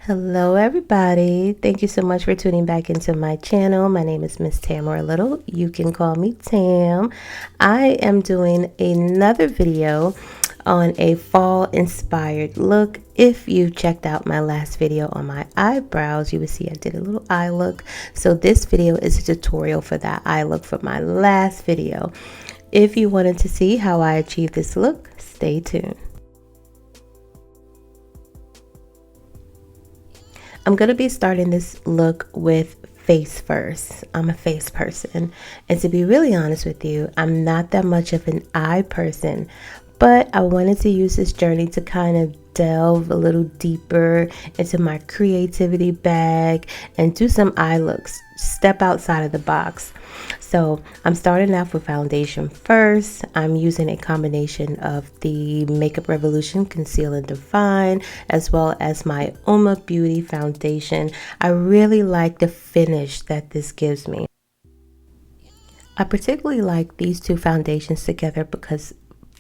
Hello everybody, thank you so much for tuning back into my channel. My name is MsTameraLyttle. You can call me Tam. I am doing another video on a fall inspired look. If you checked out my last video on my eyebrows, you will see I did a little eye look. So this video is a tutorial for that eye look from my last video. If you wanted to see how I achieved this look, stay tuned. I'm going to be starting this look with face first. I'm a face person, and to be really honest with you, I'm not that much of an eye person, but I wanted to use this journey to kind of delve a little deeper into my creativity bag and do some eye looks, step outside of the box. So I'm starting off with foundation first. I'm using a combination of the Makeup Revolution Conceal and Define as well as my Uoma Beauty foundation. I really like the finish that this gives me. I particularly like these two foundations together because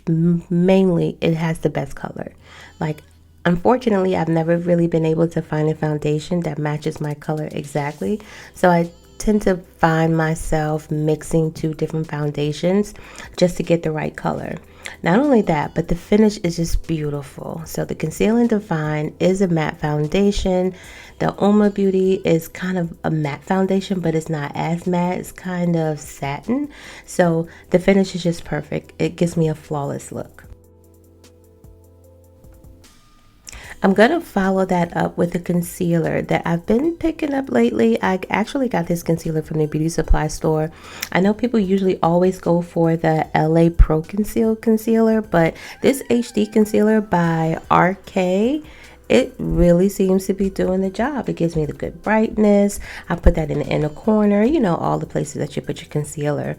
mainly it has the best color. Like, unfortunately, I've never really been able to find a foundation that matches my color exactly, so I tend to find myself mixing two different foundations just to get the right color. Not only that, but the finish is just beautiful. So the Conceal and Define is a matte foundation. The Uoma Beauty is kind of a matte foundation, but it's not as matte. It's kind of satin. So the finish is just perfect. It gives me a flawless look. I'm going to follow that up with a concealer that I've been picking up lately. I actually got this concealer from the beauty supply store. I know people usually always go for the LA Pro Conceal concealer, but this HD concealer by RK, it really seems to be doing the job. It gives me the good brightness. I put that in the inner corner, you know, all the places that you put your concealer.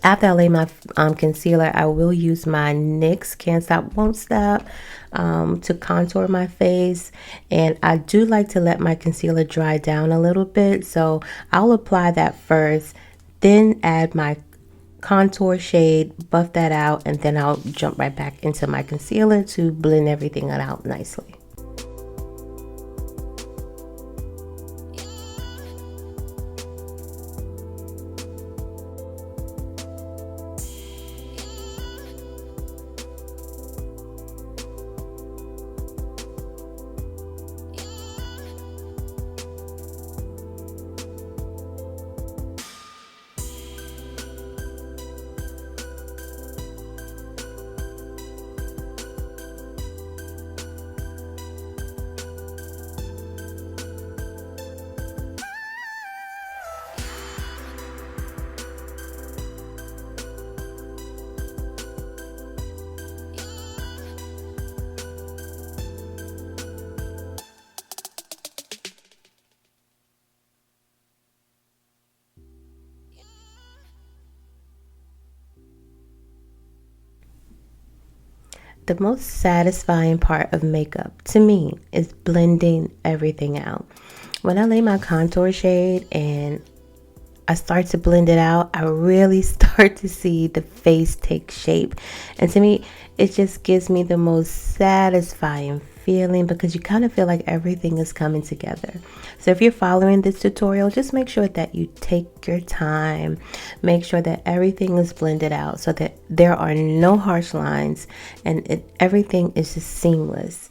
After I lay my concealer, I will use my Nyx Can't Stop, Won't Stop to contour my face. And I do like to let my concealer dry down a little bit. So I'll apply that first, then add my contour shade, buff that out, and then I'll jump right back into my concealer to blend everything out nicely. The most satisfying part of makeup to me is blending everything out. When I lay my contour shade and I start to blend it out, I really start to see the face take shape. And to me, it just gives me the most satisfying feeling because you kind of feel like everything is coming together. So if you're following this tutorial, just make sure that you take your time, make sure that everything is blended out so that there are no harsh lines and everything is just seamless.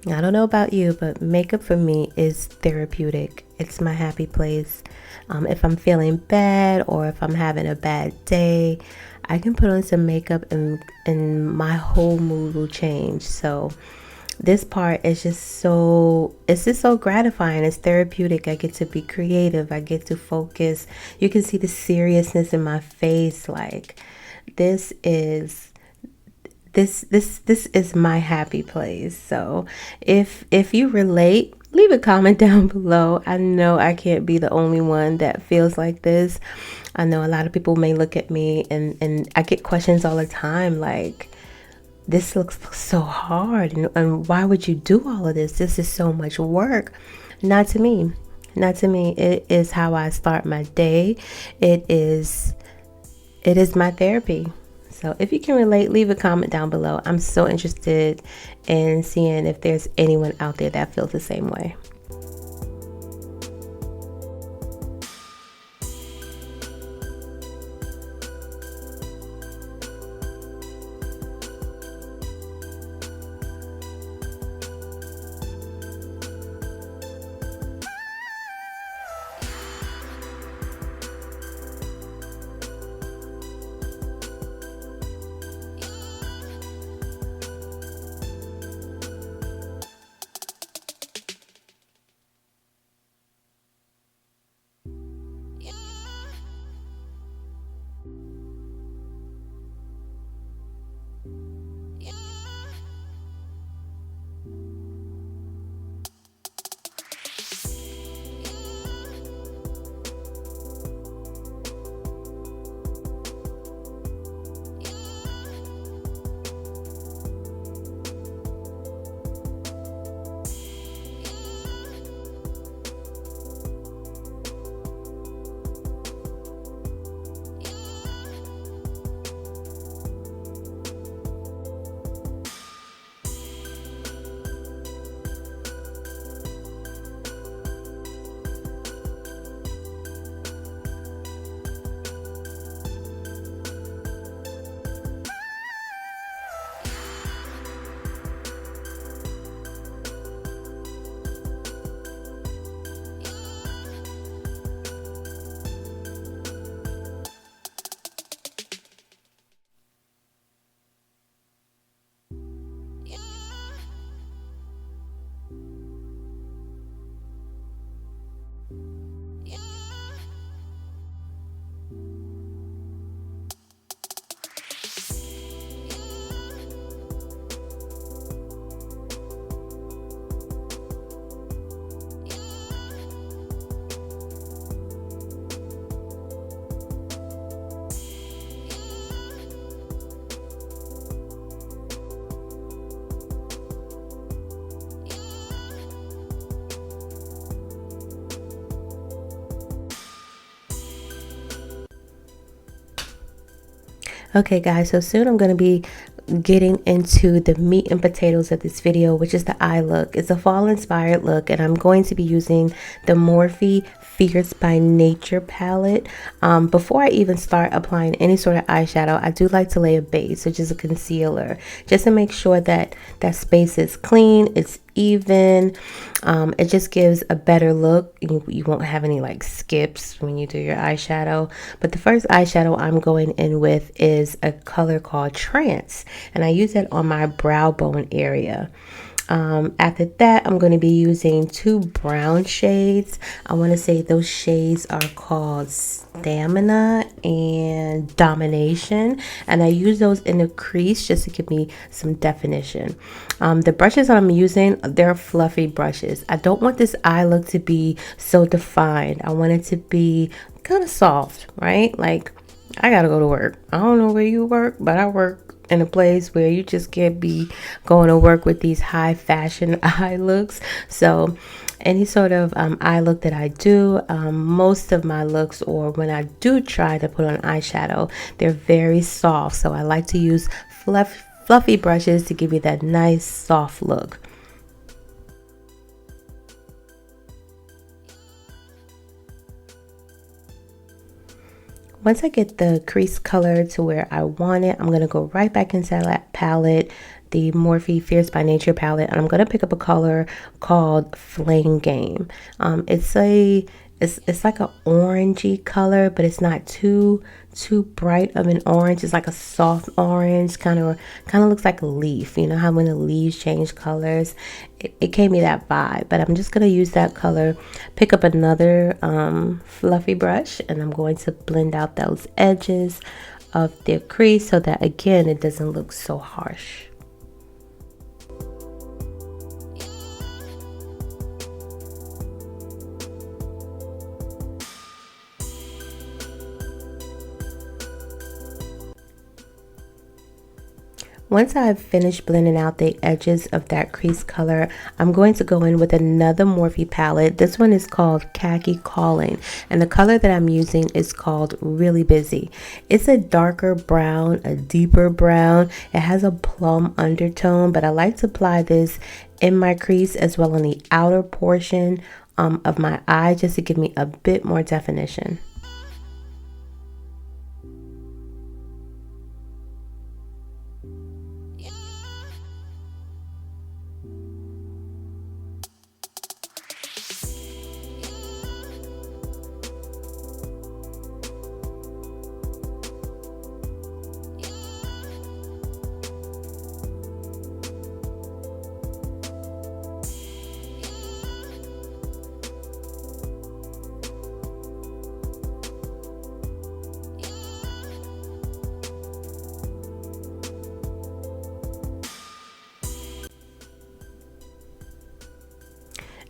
I don't know about you, but makeup for me is therapeutic. It's my happy place. If I'm feeling bad or if I'm having a bad day, I can put on some makeup and my whole mood will change. So this part is just so gratifying. It's therapeutic. I get to be creative. I get to focus. You can see the seriousness in my face. Like this is my happy place. So if you relate, leave a comment down below. I know I can't be the only one that feels like this. I know a lot of people may look at me and I get questions all the time like, this looks so hard and why would you do all of this? This is so much work. Not to me. It is how I start my day. It is my therapy. So if you can relate, leave a comment down below. I'm so interested in seeing if there's anyone out there that feels the same way. Okay guys, so soon I'm going to be getting into the meat and potatoes of this video, which is the eye look. It's a fall inspired look, and I'm going to be using the Morphe Fierce by Nature palette. Before I even start applying any sort of eyeshadow, I do like to lay a base, which is a concealer, just to make sure that that space is clean, it's even. It just gives a better look. You won't have any like skips when you do your eyeshadow. But the first eyeshadow I'm going in with is a color called Trance, and I use it on my brow bone area. After that, I'm going to be using two brown shades. I want to say those shades are called Stamina and Domination, and I use those in the crease just to give me some definition. The brushes I'm using, they're fluffy brushes. I don't want this eye look to be so defined. I want it to be kind of soft, right? Like, I gotta go to work. I don't know where you work, but I work in a place where you just can't be going to work with these high fashion eye looks. So any sort of eye look that I do, most of my looks, or when I do try to put on eyeshadow, they're very soft. So I like to use fluffy brushes to give you that nice soft look. Once I get the crease color to where I want it, I'm going to go right back into that palette, the Morphe Fierce by Nature palette, and I'm going to pick up a color called Flame Game. It's like an orangey color, but it's not too bright of an orange. It's like a soft orange, kind of looks like a leaf. You know how when the leaves change colors? It gave me that vibe. But I'm just gonna use that color, pick up another fluffy brush, and I'm going to blend out those edges of the crease so that again it doesn't look so harsh. Once I've finished blending out the edges of that crease color, I'm going to go in with another Morphe palette. This one is called Khaki Calling, and the color that I'm using is called Really Busy. It's a darker brown, a deeper brown. It has a plum undertone, but I like to apply this in my crease as well on the outer portion of my eye just to give me a bit more definition.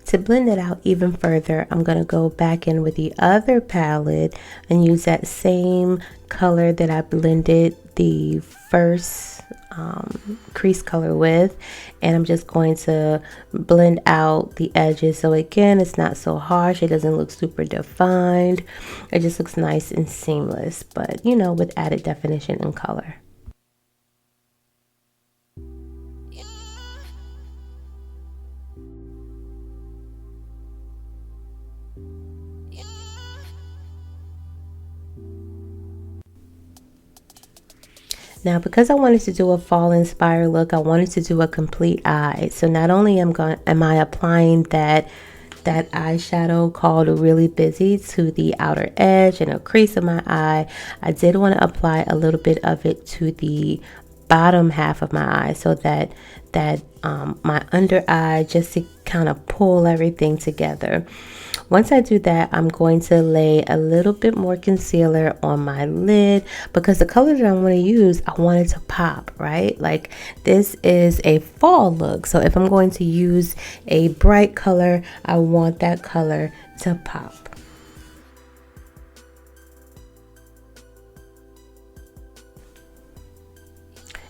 To blend it out even further, I'm going to go back in with the other palette and use that same color that I blended the first crease color with, and I'm just going to blend out the edges. So again, it's not so harsh, it doesn't look super defined, it just looks nice and seamless, but you know, with added definition and color. Now, because I wanted to do a fall inspired look, I wanted to do a complete eye. So not only am I applying that eyeshadow called Really Busy to the outer edge and a crease of my eye, I did want to apply a little bit of it to the bottom half of my eye, so that my under eye, just to kind of pull everything together. Once I do that, I'm going to lay a little bit more concealer on my lid, because the color that I want to use, I want it to pop, right? Like, this is a fall look, so if I'm going to use a bright color, I want that color to pop.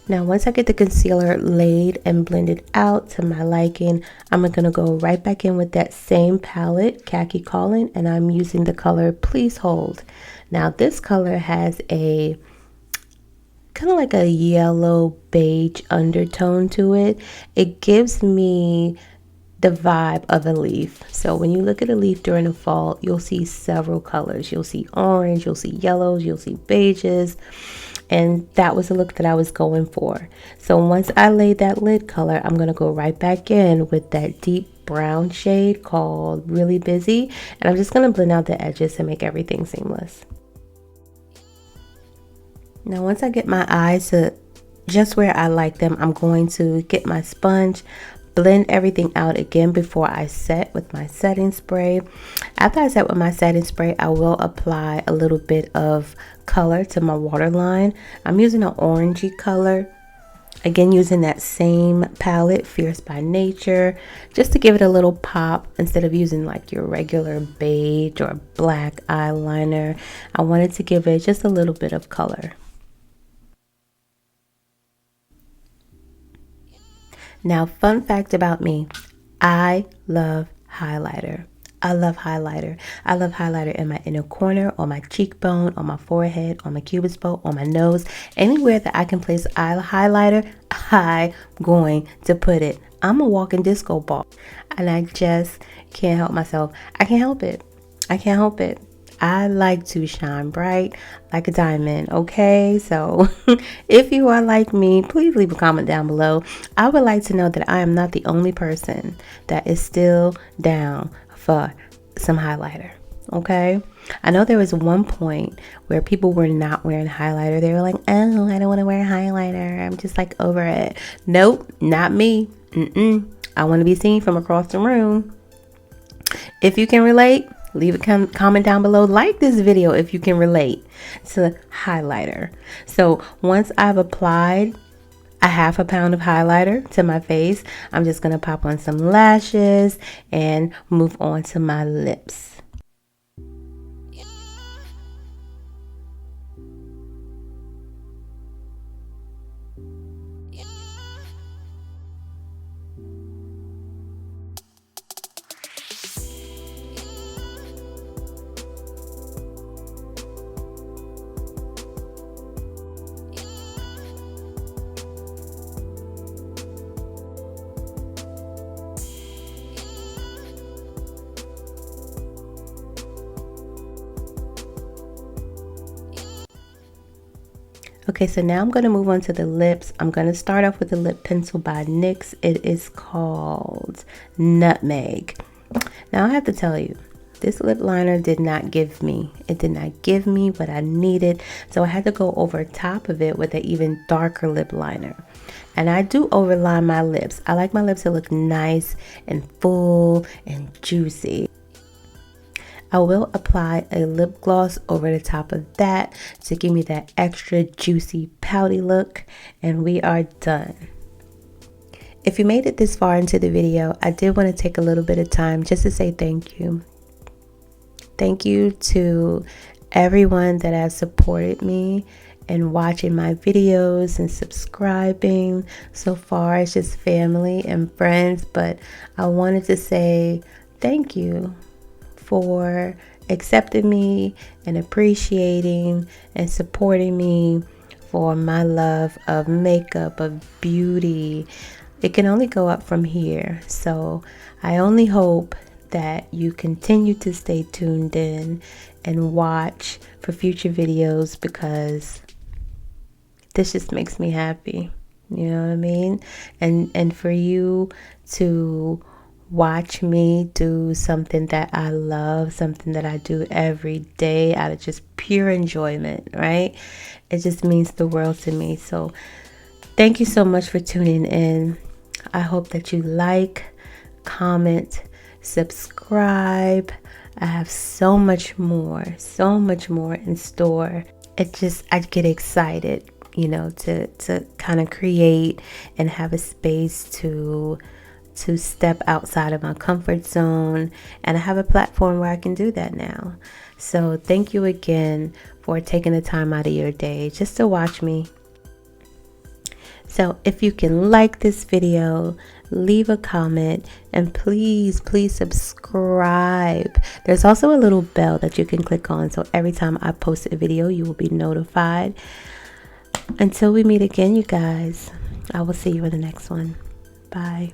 Now, once I get the concealer laid and blended out to my liking, I'm going to go right back in with that same palette, Khaki Calling, and I'm using the color Please Hold. Now, this color has a kind of like a yellow beige undertone to it. It gives me the vibe of a leaf. So when you look at a leaf during the fall, you'll see several colors. You'll see orange, you'll see yellows, you'll see beiges. And that was the look that I was going for. So once I lay that lid color, I'm going to go right back in with that deep brown shade called Really Busy. And I'm just going to blend out the edges to make everything seamless. Now, once I get my eyes to just where I like them, I'm going to get my sponge, blend everything out again before I set with my setting spray. After I set with my setting spray, I will apply a little bit of color to my waterline. I'm using an orangey color, again using that same palette, Fierce by Nature, just to give it a little pop. Instead of using like your regular beige or black eyeliner, I wanted to give it just a little bit of color. Now, fun fact about me, I love highlighter. I love highlighter. I love highlighter in my inner corner, on my cheekbone, on my forehead, on my cupid's bow, on my nose. Anywhere that I can place highlighter, I'm going to put it. I'm a walking disco ball, and I just can't help myself. I can't help it. I can't help it. I like to shine bright like a diamond, okay? So if you are like me, please leave a comment down below. I would like to know that I am not the only person that is still down for some highlighter, okay? I know there was one point where people were not wearing highlighter. They were like, oh, I don't want to wear highlighter. I'm just like over it. Nope, not me. I want to be seen from across the room. If you can relate, leave a comment down below. Like this video if you can relate to highlighter. So once I've applied a half a pound of highlighter to my face, I'm just going to pop on some lashes and move on to my lips. Okay, so now I'm going to move on to the lips. I'm going to start off with the lip pencil by NYX. It is called Nutmeg. Now I have to tell you, this lip liner did not give me. It did not give me what I needed. So I had to go over top of it with an even darker lip liner. And I do overline my lips. I like my lips to look nice and full and juicy. I will apply a lip gloss over the top of that to give me that extra juicy pouty look, and we are done. If you made it this far into the video, I did want to take a little bit of time just to say thank you. Thank you to everyone that has supported me and watching my videos and subscribing. So far it's just family and friends, but I wanted to say thank you for accepting me and appreciating and supporting me for my love of makeup, of beauty. It can only go up from here. So I only hope that you continue to stay tuned in and watch for future videos, because this just makes me happy. You know what I mean? And for you to watch me do something that I love, something that I do every day out of just pure enjoyment, right? It just means the world to me. So thank you so much for tuning in. I hope that you like, comment, subscribe. I have so much more in store. I get excited, you know, to kind of create and have a space to step outside of my comfort zone, and I have a platform where I can do that now. So thank you again for taking the time out of your day just to watch me. So if you can like this video, leave a comment, and please subscribe. There's also a little bell that you can click on, so every time I post a video you will be notified. Until we meet again, you guys, I will see you in the next one. Bye.